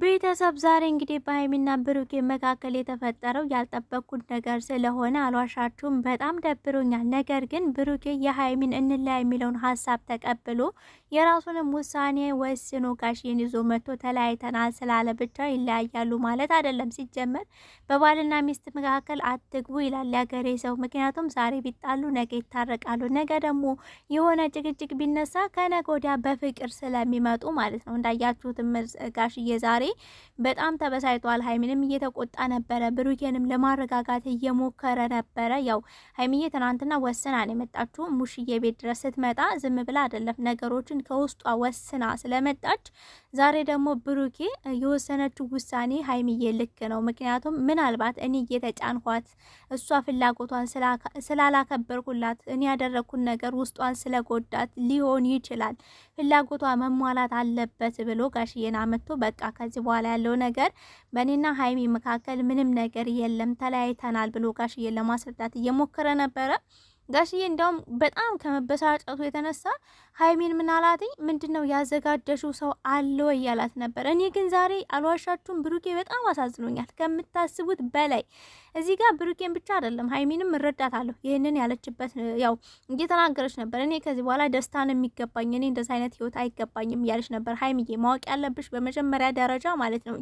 ቤተሰብ ዛሬ እንግዲህ በሀይሚና ብሩኬ መካከል የተፈጠረው ያልጠበቅኩት ነገር ስለሆነ አልዋሻችሁም፣ በጣም ደብሮኛል። ነገር ግን ብሩኬ የሀይሚን እንለያይ የሚለውን ሀሳብ ተቀብሎ የራሱንም ውሳኔ ወስኖ ጋሽን ይዞ መጥቶ ተለያይተናል ስላለ ብቻ ይለያያሉ ማለት አይደለም። ሲጀመር በባልና ሚስት መካከል አትግቡ ይላል ያገሬ ሰው። ምክንያቱም ዛሬ ቢጣሉ ነገ ይታረቃሉ። ነገ ደግሞ የሆነ ጭቅጭቅ ቢነሳ ከነገ ወዲያ በፍቅር ስለሚመጡ ማለት ነው። እንዳያችሁትም ጋሽዬ ዛሬ በጣም ተበሳይቷል። ሀይሚንም እየተቆጣ ነበረ፣ ብሩኬንም ለማረጋጋት እየሞከረ ነበረ። ያው ሀይሚዬ ትናንትና ወስና ነው የመጣችው። ሙሽዬ ቤት ድረስ ስትመጣ ዝም ብላ አይደለም፣ ነገሮችን ከውስጧ ወስና ስለመጣች ዛሬ ደግሞ ብሩኬ የወሰነችው ውሳኔ ሀይሚዬ ልክ ነው። ምክንያቱም ምናልባት እኔ እየተጫንኳት እሷ ፍላጎቷን ስላላከበርኩላት እኔ ያደረግኩት ነገር ውስጧን ስለጎዳት ሊሆን ይችላል። ፍላጎቷ መሟላት አለበት ብሎ ጋሽዬና መጥቶ በቃ ከዚህ በኋላ ያለው ነገር በእኔና ሀይሚ መካከል ምንም ነገር የለም ተለያይተናል ብሎ ጋሽዬን ለማስረዳት እየሞከረ ነበረ። ጋሽዬ እንዲያውም በጣም ከመበሳጨቱ የተነሳ ሀይሚን ምናላትኝ ምንድነው ያዘጋጀሽው ሰው አለ ወይ ያላት ነበር። እኔ ግን ዛሬ አልዋሻችሁም ብሩኬ በጣም አሳዝኖኛል ከምታስቡት በላይ። እዚህ ጋር ብሩኬን ብቻ አይደለም ሀይሚንም እረዳታለሁ። ይህንን ያለችበት ያው እየተናገረች ነበር። እኔ ከዚህ በኋላ ደስታን የሚገባኝ እኔ እንደዚህ አይነት ህይወት አይገባኝም እያለች ነበር። ሀይሚዬ ማወቅ ያለብሽ በመጀመሪያ ደረጃ ማለት ነው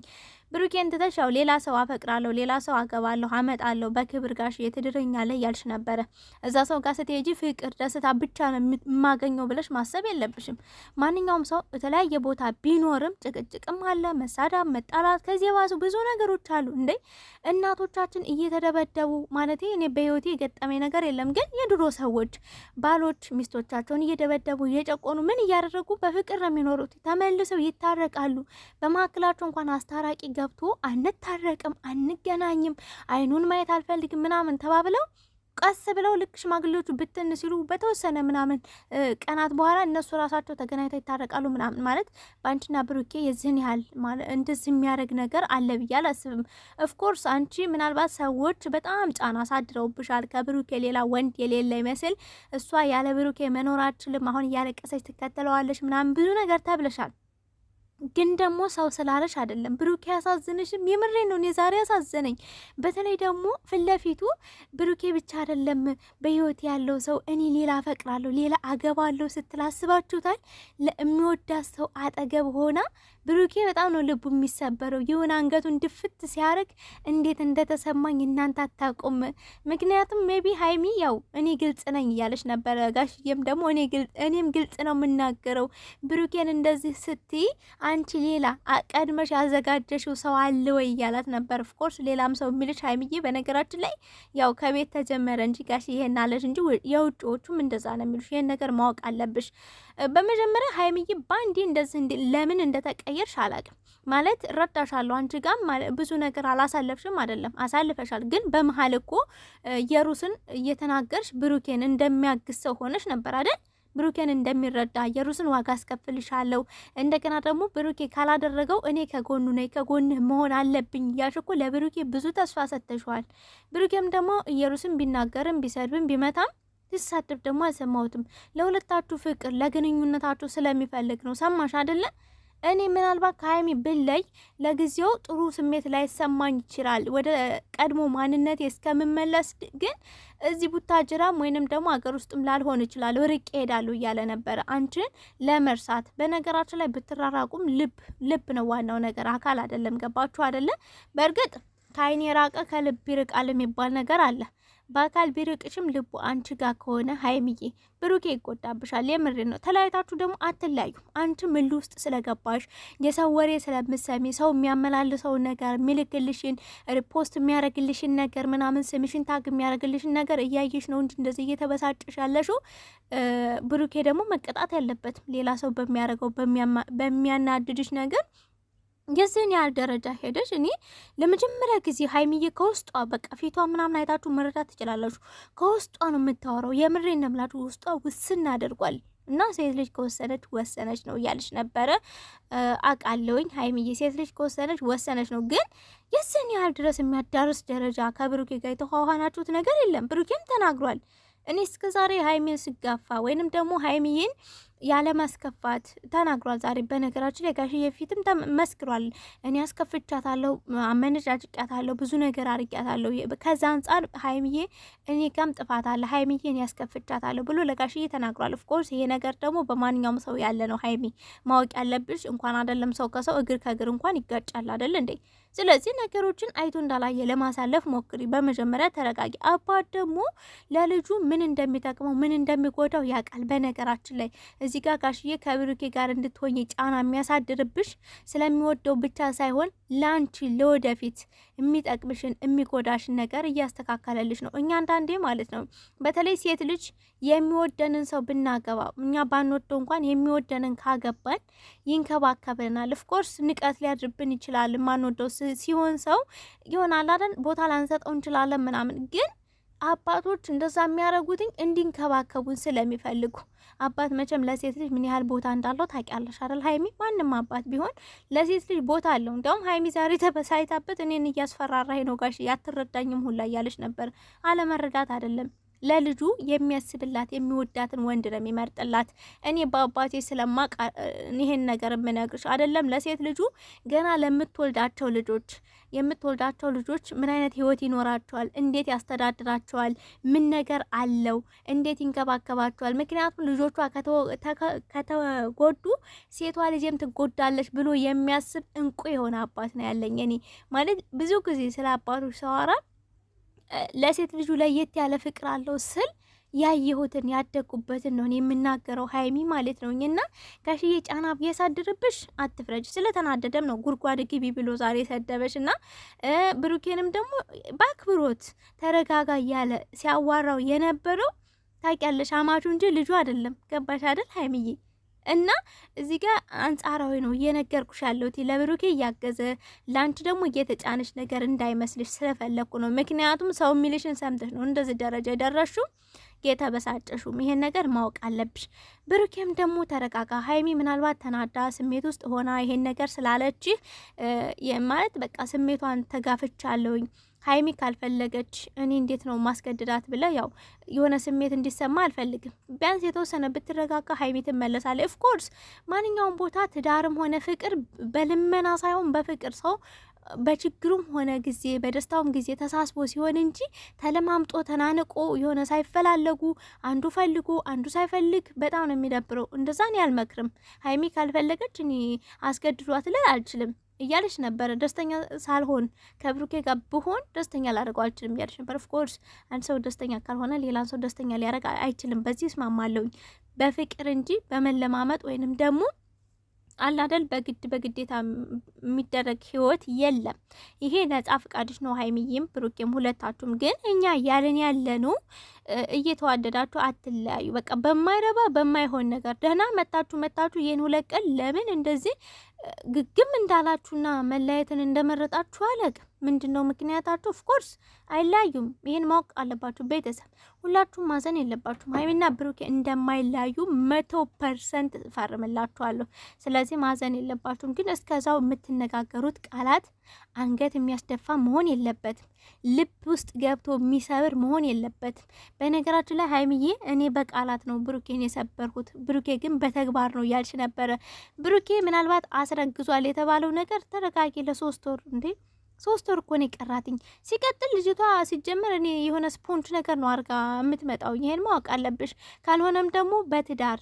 ብሩኬን ትተሽ ያው ሌላ ሰው አፈቅራለሁ፣ ሌላ ሰው አገባለሁ፣ አመጣለሁ በክብር ጋሽዬ ትድረኛለህ እያልሽ ነበረ። እዛ ሰው ጋር ስትሄጂ ፍቅር ደስታ ብቻ ነው የማገኘው ብለሽ ማሰብ የለብሽም። ማንኛውም ሰው በተለያየ ቦታ ቢኖርም ጭቅጭቅም አለ፣ መሳዳብ፣ መጣላት፣ ከዚህ የባሱ ብዙ ነገሮች አሉ። እንዴ እናቶቻችን እየተደበደቡ ማለት እኔ በህይወቴ የገጠመኝ ነገር የለም፣ ግን የድሮ ሰዎች ባሎች ሚስቶቻቸውን እየደበደቡ እየጨቆኑ ምን እያደረጉ በፍቅር ነው የሚኖሩት። ተመልሰው ይታረቃሉ። በመካከላቸው እንኳን አስታራቂ ገብቶ አንታረቅም፣ አንገናኝም፣ አይኑን ማየት አልፈልግም ምናምን ተባብለው ቀስ ብለው ልክ ሽማግሌዎቹ ብትን ሲሉ በተወሰነ ምናምን ቀናት በኋላ እነሱ ራሳቸው ተገናኝተው ይታረቃሉ ምናምን ማለት በአንቺና ብሩኬ የዚህን ያህል እንደዚህ የሚያደርግ ነገር አለ ብዬ አላስብም። ኦፍኮርስ አንቺ ምናልባት ሰዎች በጣም ጫና አሳድረውብሻል። ከብሩኬ ሌላ ወንድ የሌለ ይመስል እሷ ያለ ብሩኬ መኖር አትችልም፣ አሁን እያለቀሰች ትከተለዋለች ምናምን ብዙ ነገር ተብለሻል። ግን ደግሞ ሰው ስላለሽ አይደለም። ብሩኬ ያሳዝንሽም የምሬ ነው። እኔ ዛሬ ያሳዘነኝ በተለይ ደግሞ ፍለፊቱ ብሩኬ ብቻ አይደለም በህይወት ያለው ሰው እኔ ሌላ አፈቅራለሁ ሌላ አገባለሁ ስትል አስባችሁታል? ለሚወዳት ሰው አጠገብ ሆና ብሩኬ በጣም ነው ልቡ የሚሰበረው። ይሁን አንገቱን ድፍት ሲያደርግ እንዴት እንደተሰማኝ እናንተ አታውቁም። ምክንያቱም ሜቢ ሀይሚ ያው እኔ ግልጽ ነኝ እያለች ነበረ። ጋሽዬም ደግሞ እኔም ግልጽ ነው የምናገረው ብሩኬን እንደዚህ ስትይ አንቺ ሌላ ቀድመሽ ያዘጋጀሽው ሰው አለ ወይ እያላት ነበር። ኦፍኮርስ ሌላም ሰው የሚልሽ ሀይሚዬ፣ በነገራችን ላይ ያው ከቤት ተጀመረ እንጂ ጋሽ ይሄን አለሽ እንጂ የውጭዎቹም እንደዛ ነው የሚሉሽ። ይሄን ነገር ማወቅ አለብሽ። በመጀመሪያ ሀይሚዬ ባንዲ እንደዚህ ለምን እንደተቀየርሽ አላውቅም። ማለት እረዳሻለሁ። አንቺ ጋር ብዙ ነገር አላሳለፍሽም አይደለም፣ አሳልፈሻል። ግን በመሀል እኮ የሩስን እየተናገርሽ ብሩኬን እንደሚያግዝ ሰው ሆነሽ ነበር አይደል? ብሩኬን እንደሚረዳ የሩስን ዋጋ አስከፍልሻለሁ፣ እንደገና ደግሞ ብሩኬ ካላደረገው እኔ ከጎኑ ነኝ፣ ከጎንህ መሆን አለብኝ እያልሽ እኮ ለብሩኬ ብዙ ተስፋ ሰጥተሽዋል። ብሩኬም ደግሞ የሩስን ቢናገርም ቢሰድብም ቢመታም ሲሳደብ ደግሞ አልሰማሁትም። ለሁለታችሁ ፍቅር ለግንኙነታችሁ ስለሚፈልግ ነው። ሰማሽ አይደለ? እኔ ምናልባት ከሀይሚ ብለይ ለጊዜው ጥሩ ስሜት ላይ ሰማኝ ይችላል፣ ወደ ቀድሞ ማንነቴ እስከምመለስ ግን እዚህ ቡታጅራም ወይንም ደግሞ ሀገር ውስጥም ላልሆን ይችላል ርቄ ሄዳለሁ እያለ ነበረ አንቺን ለመርሳት። በነገራችን ላይ ብትራራቁም ልብ ነው ዋናው ነገር፣ አካል አይደለም። ገባችሁ አይደለ? በእርግጥ ከአይን የራቀ ከልብ ይርቃል የሚባል ነገር አለ። በአካል ቢርቅሽም ልቡ አንቺ ጋር ከሆነ ሀይሚዬ ብሩኬ ይጎዳብሻል። የምር ነው። ተለያይታችሁ ደግሞ አትለያዩ። አንቺ ምል ውስጥ ስለገባሽ የሰው ወሬ ስለምሰሚ ሰው የሚያመላልሰው ነገር የሚልክልሽን ሪፖስት የሚያደርግልሽን ነገር ምናምን ስምሽን ታግ የሚያደርግልሽን ነገር እያየሽ ነው እንጂ እንደዚህ እየተበሳጭሽ ያለሽው። ብሩኬ ደግሞ መቀጣት ያለበትም ሌላ ሰው በሚያደርገው በሚያናድድሽ ነገር የዚህን ያህል ደረጃ ሄደሽ። እኔ ለመጀመሪያ ጊዜ ሀይሚዬ ከውስጧ በቃ ፊቷ ምናምን አይታችሁ መረዳት ትችላላችሁ። ከውስጧ ነው የምታወራው። የምሬን ነው የምላችሁ። ውስጧ ውስን አድርጓል። እና ሴት ልጅ ከወሰነች ወሰነች ነው እያለች ነበረ። አውቃለሁኝ ሀይሚዬ ሴት ልጅ ከወሰነች ወሰነች ነው። ግን የዚህን ያህል ድረስ የሚያዳርስ ደረጃ ከብሩኬ ጋር የተኋኋናችሁት ነገር የለም። ብሩኬም ተናግሯል። እኔ እስከ ዛሬ ሀይሚን ስጋፋ ወይንም ደግሞ ሀይሚዬን ያለ ማስከፋት ተናግሯል ዛሬ። በነገራችን ላይ ጋሽዬ ፊትም መስክሯል። እኔ አስከፍቻታለሁ፣ አመነጫጭቂያታለሁ፣ ብዙ ነገር አርቂያታለሁ። ከዛ አንጻር ሀይሚዬ እኔ ጋም ጥፋት አለ፣ ሀይሚዬ እኔ አስከፍቻታለሁ ብሎ ለጋሽዬ ተናግሯል። ኦፍኮርስ ይሄ ነገር ደግሞ በማንኛውም ሰው ያለ ነው። ሀይሚ ማወቅ ያለብሽ እንኳን አይደለም ሰው ከሰው እግር ከእግር እንኳን ይጋጫል አይደል እንዴ? ስለዚህ ነገሮችን አይቶ እንዳላየ ለማሳለፍ ሞክሪ። በመጀመሪያ ተረጋጊ። አባት ደግሞ ለልጁ ምን እንደሚጠቅመው ምን እንደሚጎዳው ያውቃል። በነገራችን ላይ እዚህ ጋር ጋሽዬ ከብሩኬ ጋር እንድትሆኝ ጫና የሚያሳድርብሽ ስለሚወደው ብቻ ሳይሆን ላንቺ ለወደፊት የሚጠቅምሽን የሚጎዳሽን ነገር እያስተካከለልሽ ነው። እኛ አንዳንዴ ማለት ነው በተለይ ሴት ልጅ የሚወደንን ሰው ብናገባ እኛ ባንወደው እንኳን የሚወደንን ካገባን ይንከባከበናል። ኦፍኮርስ ንቀት ሊያድርብን ይችላል። ማንወደው ሲሆን ሰው ይሆናል አይደል ቦታ ላንሰጠው እንችላለን ምናምን ግን አባቶች እንደዛ የሚያደርጉትኝ እንዲንከባከቡን ስለሚፈልጉ። አባት መቼም ለሴት ልጅ ምን ያህል ቦታ እንዳለው ታውቂያለሽ አይደል ሀይሚ? ማንም አባት ቢሆን ለሴት ልጅ ቦታ አለው። እንዲያውም ሀይሚ ዛሬ ተበሳይታበት እኔን እያስፈራራኝ ነው ጋሽ ያትረዳኝም ሁላ እያለች ነበር። አለመረዳት አይደለም ለልጁ የሚያስብላት የሚወዳትን ወንድ ነው የሚመርጥላት። እኔ በአባቴ ስለማቅ ይሄን ነገር የምነግርሽ አይደለም ለሴት ልጁ ገና ለምትወልዳቸው ልጆች ምን አይነት ህይወት ይኖራቸዋል፣ እንዴት ያስተዳድራቸዋል፣ ምን ነገር አለው፣ እንዴት ይንከባከባቸዋል። ምክንያቱም ልጆቿ ከተጎዱ ሴቷ ልጅም ትጎዳለች ብሎ የሚያስብ እንቁ የሆነ አባት ነው ያለኝ። እኔ ማለት ብዙ ጊዜ ስለ አባቶች ሰዋራ ለሴት ልጁ ለየት ያለ ፍቅር አለው ስል ያየሁትን ያደጉበትን ነው የምናገረው ሀይሚ ማለት ነው። እና ጋሽዬ ጫና ቢያሳድርብሽ አትፍረጅ። ስለተናደደም ነው ጉድጓድ ግቢ ብሎ ዛሬ ሰደበሽ። እና ብሩኬንም ደግሞ በአክብሮት ተረጋጋ እያለ ሲያዋራው የነበረው ታውቂያለሽ አማቹ እንጂ ልጁ አይደለም። ገባሽ አይደል ሀይሚዬ? እና እዚህ ጋር አንጻራዊ ነው እየነገርኩሽ ያለሁት ለብሩኬ እያገዘ ላንቺ ደግሞ እየተጫነሽ ነገር እንዳይመስልሽ ስለፈለኩ ነው። ምክንያቱም ሰው ሚልሽን ሰምተሽ ነው እንደዚህ ደረጃ የደረስሽው የተበሳጨሹም። ይሄን ነገር ማወቅ አለብሽ። ብሩኬም ደግሞ ተረጋጋ። ሀይሚ ምናልባት ተናዳ ስሜት ውስጥ ሆና ይሄን ነገር ስላለች ማለት በቃ ስሜቷን ተጋፍቻለሁኝ ሀይሚ ካልፈለገች እኔ እንዴት ነው ማስገድዳት ብለ ያው የሆነ ስሜት እንዲሰማ አልፈልግም። ቢያንስ የተወሰነ ብትረጋጋ ሀይሚ ትመለሳለች። ኦፍኮርስ ማንኛውም ቦታ ትዳርም ሆነ ፍቅር በልመና ሳይሆን በፍቅር ሰው በችግሩም ሆነ ጊዜ በደስታውም ጊዜ ተሳስቦ ሲሆን እንጂ ተለማምጦ ተናንቆ የሆነ ሳይፈላለጉ አንዱ ፈልጎ አንዱ ሳይፈልግ በጣም ነው የሚደብረው። እንደዛ ነው ያልመክርም። ሀይሚ ካልፈለገች እኔ አስገድዷት ልል አልችልም እያለች ነበር። ደስተኛ ሳልሆን ከብሩኬ ጋር ብሆን ደስተኛ ላደርገው አልችልም እያለች ነበር። ኦፍኮርስ አንድ ሰው ደስተኛ ካልሆነ ሌላን ሰው ደስተኛ ሊያደርግ አይችልም። በዚህ እስማማለሁኝ። በፍቅር እንጂ በመለማመጥ ወይንም ደግሞ አላደል በግዴታ የሚደረግ ህይወት የለም። ይሄ ነጻ ፍቃድሽ ነው ሀይሚዬም ብሩኬም ሁለታችሁም። ግን እኛ ያለን ያለነው እየተዋደዳችሁ አትለያዩ። በቃ በማይረባ በማይሆን ነገር ደህና መታችሁ ይሄን ሁለት ቀን ለምን እንደዚህ ግግም እንዳላችሁና መለያየትን እንደመረጣችሁ አለቅ ምንድነው ምክንያታችሁ? ኦፍኮርስ አይለያዩም። ይሄን ማወቅ አለባችሁ። ቤተሰብ ሁላችሁም ማዘን የለባችሁም። ሀይሚና ብሩኬ እንደማይለያዩ 100% ፈርምላችኋለሁ። ስለዚህ ማዘን የለባችሁም። ግን እስከዛው የምትነጋገሩት ቃላት አንገት የሚያስደፋ መሆን የለበትም። ልብ ውስጥ ገብቶ የሚሰብር መሆን የለበትም። በነገራችን ላይ ሀይሚዬ እኔ በቃላት ነው ብሩኬን የሰበርኩት፣ ብሩኬ ግን በተግባር ነው ያልሽ ነበረ። ብሩኬ ምናልባት አስረግዟል የተባለው ነገር ተረጋጊ። ለ3 ወር እንዴ 3 ወር እኮ ነው የቀራትኝ። ሲቀጥል ልጅቷ ሲጀመር እኔ የሆነ ስፖንጅ ነገር ነው አርጋ የምትመጣው። ይሄን ማወቅ አለብሽ። ካልሆነም ደግሞ በትዳር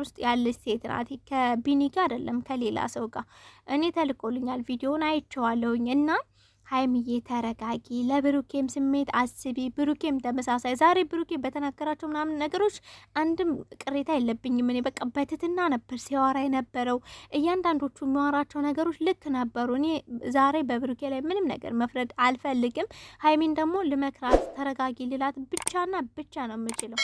ውስጥ ያለች ሴት ናት። ከቢኒ ጋር አይደለም ከሌላ ሰው ጋር። እኔ ተልቆልኛል፣ ቪዲዮውን አይቼዋለሁኝ። እና ሀይሚዬ ተረጋጊ፣ ለብሩኬም ስሜት አስቢ። ብሩኬም ተመሳሳይ። ዛሬ ብሩኬ በተናገራቸው ምናምን ነገሮች አንድም ቅሬታ የለብኝም። እኔ በቃ በትትና ነበር ሲያወራ የነበረው። እያንዳንዶቹ የሚያወራቸው ነገሮች ልክ ነበሩ። እኔ ዛሬ በብሩኬ ላይ ምንም ነገር መፍረድ አልፈልግም። ሀይሚን ደግሞ ልመክራት ተረጋጊ ልላት ብቻና ብቻ ነው የምችለው።